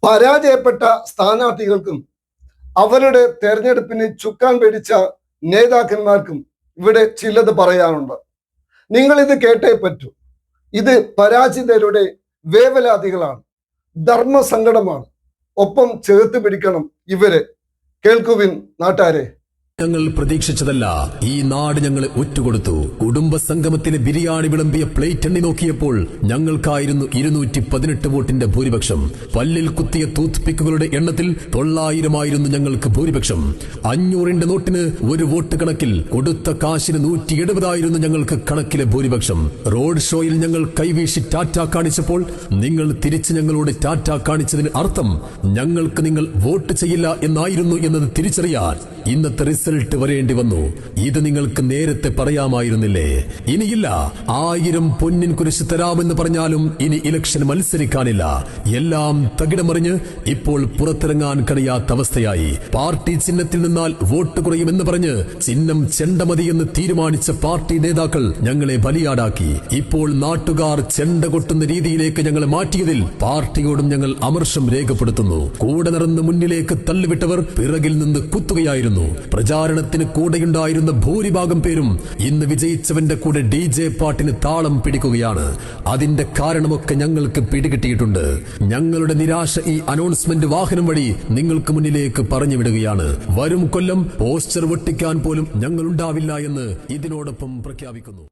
പരാജയപ്പെട്ട സ്ഥാനാർത്ഥികൾക്കും അവരുടെ തെരഞ്ഞെടുപ്പിന് ചുക്കാൻ പിടിച്ച നേതാക്കന്മാർക്കും ഇവിടെ ചിലത് പറയാനുണ്ട്. നിങ്ങൾ ഇത് കേട്ടേ പറ്റൂ. ഇത് പരാജിതരുടെ വേവലാതികളാണ്, ധർമ്മസങ്കടമാണ്. ഒപ്പം ചേർത്ത് പിടിക്കണം ഇവരെ. കേൾക്കുവിൻ നാട്ടാരെ. ഞങ്ങൾ പ്രതീക്ഷിച്ചതല്ല. ഈ നാട് ഞങ്ങളെ ഒറ്റുകൊടുത്തു. കുടുംബ സംഗമത്തിന് ബിരിയാണി വിളമ്പിയ പ്ലേറ്റ് എണ്ണി നോക്കിയപ്പോൾ ഞങ്ങൾക്കായിരുന്നു 218 വോട്ടിന്റെ ഭൂരിപക്ഷം. പല്ലിൽ കുത്തിയ ടൂത്ത് പിക്കുകളുടെ എണ്ണത്തിൽ 900 ആയിരുന്നു ഞങ്ങൾക്ക് ഭൂരിപക്ഷം. 500ന്റെ നോട്ടിന് ഒരു വോട്ട് കണക്കിൽ, കൊടുത്ത കാശിന് 170 ആയിരുന്നു ഞങ്ങൾക്ക് കണക്കിലെ ഭൂരിപക്ഷം. റോഡ് ഷോയിൽ ഞങ്ങൾ കൈവീശി ടാറ്റ കാണിച്ചപ്പോൾ നിങ്ങൾ തിരിച്ച് ഞങ്ങളോട് ടാറ്റ കാണിച്ചതിന് അർത്ഥം ഞങ്ങൾക്ക് നിങ്ങൾ വോട്ട് ചെയ്യില്ല എന്നായിരുന്നു എന്നത് തിരിച്ചറിയാൻ ഇന്നത്തെ റിസൾട്ട് വരേണ്ടി വന്നു. ഇത് നിങ്ങൾക്ക് നേരത്തെ പറയാമായിരുന്നില്ലേ? ഇനിയില്ല. 1000 പൊന്നിൻ കുരിശ് തരാമെന്ന് പറഞ്ഞാലും ഇനി ഇലക്ഷൻ മത്സരിക്കാനില്ല. എല്ലാം തകിടമറിഞ്ഞ് ഇപ്പോൾ പുറത്തിറങ്ങാൻ കഴിയാത്ത അവസ്ഥയായി. പാർട്ടി ചിഹ്നത്തിൽ നിന്നാൽ വോട്ട് കുറയുമെന്ന് പറഞ്ഞ് ചിഹ്നം ചെണ്ടമതിയെന്ന് തീരുമാനിച്ച പാർട്ടി നേതാക്കൾ ഞങ്ങളെ ബലിയാടാക്കി. ഇപ്പോൾ നാട്ടുകാർ ചെണ്ട കൊട്ടുന്ന രീതിയിലേക്ക് ഞങ്ങളെ മാറ്റിയതിൽ പാർട്ടിയോടും ഞങ്ങൾ അമർഷം രേഖപ്പെടുത്തുന്നു. കൂടെ നടന്ന് മുന്നിലേക്ക് തള്ളിവിട്ടവർ പിറകിൽ നിന്ന് കുത്തുകയായിരുന്നു. പ്രചാരണത്തിന് കൂടെയുണ്ടായിരുന്ന ഭൂരിഭാഗം പേരും ഇന്ന് വിജയിച്ചവന്റെ കൂടെ DJ പാട്ടിന് താളം പിടിക്കുകയാണ്. അതിന്റെ കാരണമൊക്കെ ഞങ്ങൾക്ക് പിടികിട്ടിയിട്ടുണ്ട്. ഞങ്ങളുടെ നിരാശ ഈ അനൗൺസ്മെന്റ് വാഹനം വഴി നിങ്ങൾക്ക് മുന്നിലേക്ക് പറഞ്ഞു വിടുകയാണ്. വരും കൊല്ലം പോസ്റ്റർ ഒട്ടിക്കാൻ പോലും ഞങ്ങളുണ്ടാവില്ല എന്ന് ഇതിനോടൊപ്പം പ്രഖ്യാപിക്കുന്നു.